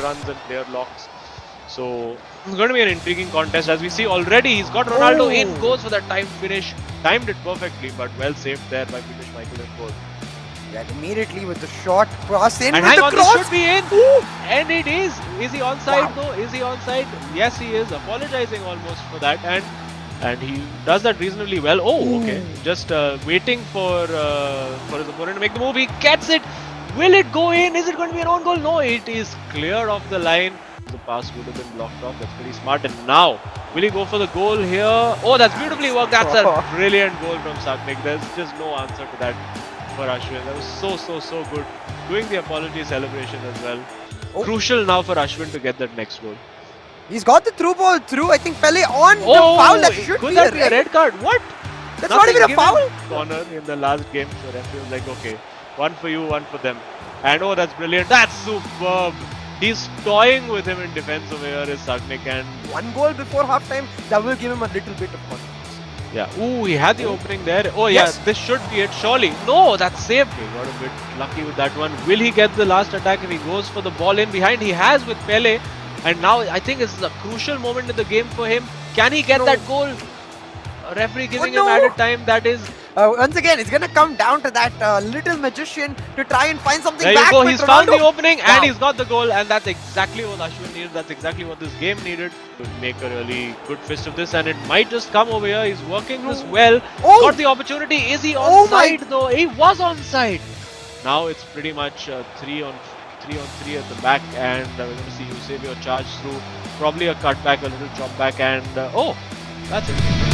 runs and player locks. So it's going to be an intriguing contest. As we see already, he's got Ronaldo in, goes for that timed finish. Timed it perfectly, but well saved there by Piyush Michael in goal. Yeah, immediately with the shot cross in And with hang the on, cross. this should be in. Ooh. And it is. Is he onside Wow. though? Is he onside? Yes, he is. Apologizing almost for that. And he does that reasonably well. Oh, okay. Just waiting for his opponent to make the move. He gets it. Will it go in? Is it going to be an own goal? No, it is clear off the line. The pass would have been blocked off. That's pretty smart. And now, will he go for the goal here? Oh, that's beautifully worked. That's a brilliant goal from Sagnik. There's just no answer to that for Ashwin. That was so good. Doing the apology celebration as well. Oh. Crucial now for Ashwin to get that next goal. He's got the through ball through. I think Pele on the Oh, foul. That should could be that a be a red card? What? That's not even a given. foul. Corner in the last game. So referee was like, okay, one for you, one for them. And oh, that's brilliant. That's superb. He's toying with him in defense over here is Sagnik, and One goal before halftime, that will give him a little bit of confidence. yeah. Ooh, he had the opening there. Oh Yes. yeah, this should be it. Surely. No, that's saved. He got a bit lucky with that one. Will he get the last attack if he goes for the ball in behind? He has with Pele. And now I think this is a crucial moment in the game for him. Can he get that goal? A referee giving him added time. That is. Once again, it's going to come down to that little magician to try and find something There back. you go. with He's found Ronaldo. the opening and Wow. he's got the goal. And that's exactly what Ashwin needed. That's exactly what this game needed. To make a really good fist of this. And it might just come over here. He's working this well. Oh. Got the opportunity. Is he Oh my- onside though? He was onside. Now it's pretty much 3 on 3 at the back. And we're going to see Eusebio charge through. Probably a cutback, a little chop back. And oh, that's it.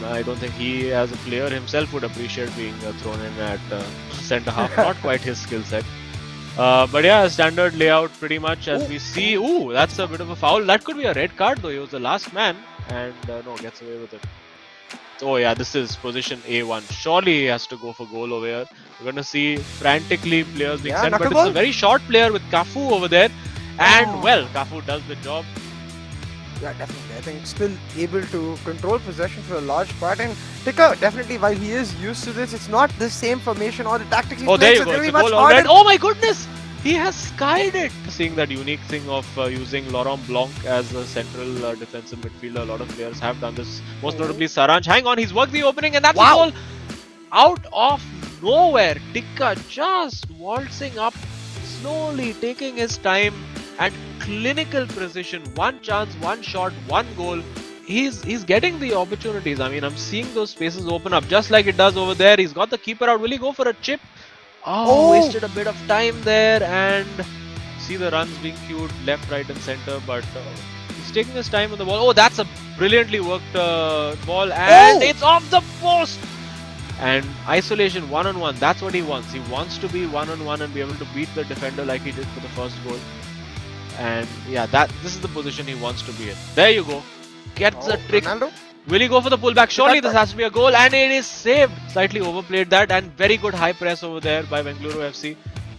I don't think he as a player himself would appreciate being thrown in at centre half. Not quite his skill set. But yeah, standard layout pretty much as we see. Ooh, that's a bit of a foul. That could be a red card though. He was the last man and no, gets away with it. Oh yeah, this is position A1. Surely he has to go for goal over here. We're going to see frantically players being sent, but it's a very short player with Cafu over there. And well, Cafu does the job. Yeah, definitely. I think still able to control possession for a large part. And Tika, definitely, while he is used to this, it's not the same formation or the tactics he's Oh, there playing, you so go. it's It's a going to be goal much already. harder. Oh my goodness! He has skied it. Seeing that unique thing of using Laurent Blanc as a central defensive midfielder. A lot of players have done this. Most notably Saranj. Hang on, he's worked the opening and that's a goal. Out of nowhere, Tika just waltzing up, slowly taking his time and clinical precision. One chance, one shot, one goal. He's getting the opportunities. I mean, I'm seeing those spaces open up just like it does over there. He's got the keeper out. Will he go for a chip? Oh, wasted a bit of time there and see the runs being queued left, right and center, but he's taking his time on the ball. Oh, that's a brilliantly worked ball and it's off the post. And isolation one-on-one, that's what he wants. He wants to be one-on-one and be able to beat the defender like he did for the first goal. And yeah, this is the position he wants to be in. There you go. Gets the trick. Ronaldo? Will he go for the pullback? Surely this has to be a goal and it is saved. Slightly overplayed that and very good high press over there by Bengaluru FC.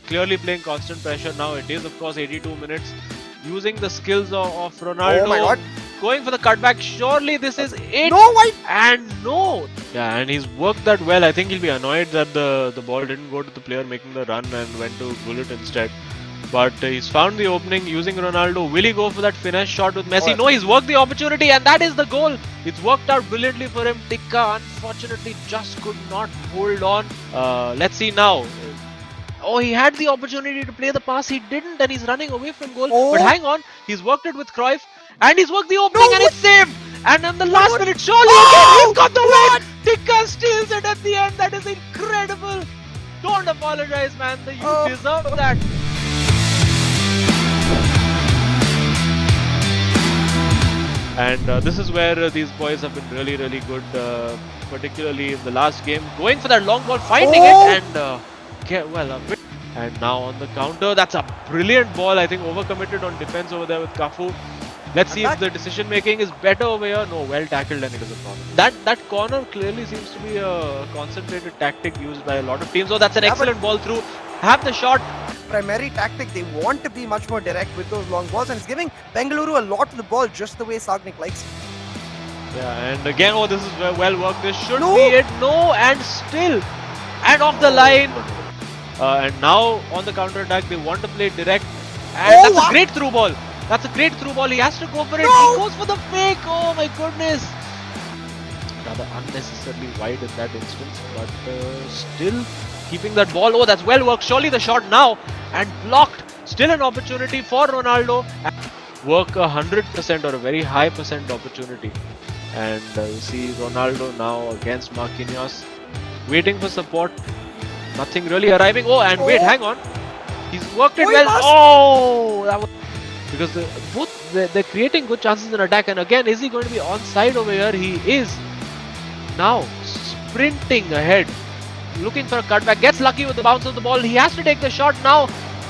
Clearly playing constant pressure now. It is of course 82 minutes. Using the skills of Ronaldo. Oh my god. Going for the cutback. Surely this is it. No, why? And no. Yeah, and he's worked that well. I think he'll be annoyed that the ball didn't go to the player making the run and went to Gullit instead. But he's found the opening using Ronaldo. Will he go for that finesse shot with Messi? No, he's worked the opportunity and that is the goal. It's worked out brilliantly for him. Tika unfortunately just could not hold on. Let's see now. Oh, he had the opportunity to play the pass. He didn't and he's running away from goal. But hang on. He's worked it with Cruyff and he's worked the opening and it's saved. And on the last minute, surely again, he's got the win. Tika steals it at the end. That is incredible. Don't apologize, man. You deserve that. And this is where these boys have been really good, particularly in the last game. Going for that long ball, finding it and get well a bit. And now on the counter, that's a brilliant ball. I think overcommitted on defense over there with Cafu. Let's see if the decision making is better over here. No, well tackled and it is a corner. That corner clearly seems to be a concentrated tactic used by a lot of teams. Oh, that's an excellent ball through. Have the shot. Primary tactic, they want to be much more direct with those long balls and it's giving Bengaluru a lot of the ball just the way Sagnik likes it. Yeah, and again, oh, this is well worked. This should No. be it. No, and still, and off the line. And now on the counter attack, they want to play direct, and Oh, that's wow. a great through ball. That's a great through ball. He has to go for it. No. He goes for the fake. Oh my goodness! Rather unnecessarily wide in that instance, but still keeping that ball. Oh, that's well worked. Surely the shot now and blocked. Still an opportunity for Ronaldo. Work 100% or a very high percent opportunity. And you see Ronaldo now against Marquinhos, waiting for support. Nothing really arriving. Oh, and wait, Oh. hang on. He's worked it Oh, he well. must- Oh, that was because they're creating good chances in attack. And again, is he going to be onside over here? He is. Now sprinting ahead, looking for a cutback. Gets lucky with the bounce of the ball. He has to take the shot now.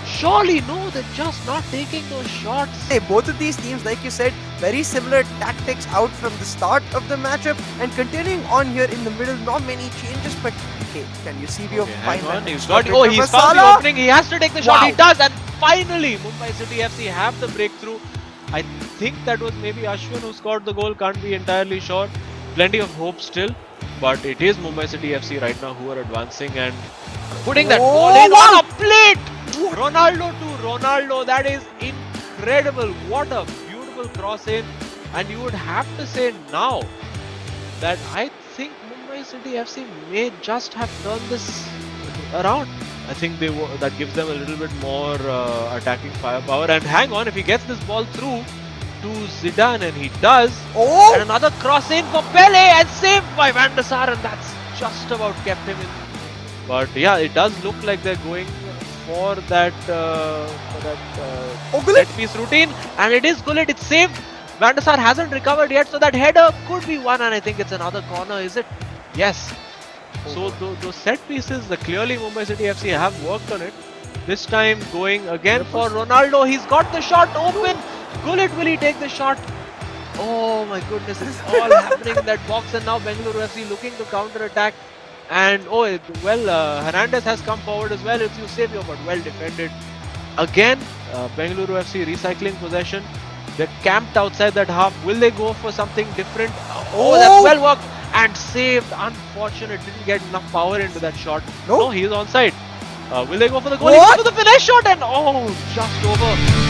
Surely no, they're just not taking those shots. Hey, both of these teams, like you said, very similar tactics out from the start of the matchup and continuing on here in the middle. Not many changes, but hey, can you see Okay, hang find on. that He's extra got. bit Oh, of he's a found the Salah? opening. He has to take the shot. He Wow. does, and finally, Mumbai City FC have the breakthrough. I think that was maybe Ashwin who scored the goal. Can't be entirely sure. Plenty of hope still, but it is Mumbai City FC right now who are advancing and putting that ball in wow. on a plate. Ronaldo to Ronaldo. That is incredible. What a beautiful cross in, and you would have to say now that I think Mumbai City FC may just have turned this around. I think that gives them a little bit more attacking firepower. And hang on, if he gets this ball through to Zidane, and he does, Oh, and another cross in for Pele, and saved by Van der Sar, and that's just about kept him in. But yeah, it does look like they're going for that Oh, Gullit. set piece routine, and it is Gullit. It's saved. Van der Sar hasn't recovered yet, so that header could be one, and I think it's another corner. Is it? Yes. So those set pieces, clearly Mumbai City FC have worked on it. This time going again for Ronaldo. He's got the shot open. Gullit, will he take the shot? Oh my goodness, it's all happening in that box, and now Bengaluru FC looking to counter attack. And Hernandez has come forward as well. It's Eusebio, but well defended. Again, Bengaluru FC recycling possession. They're camped outside that half. Will they go for something different? Oh, that's well worked and saved. Unfortunate, didn't get enough power into that shot. No. No, he is onside. Will they go for the goal? What? He goes for the finish shot, and oh, just over.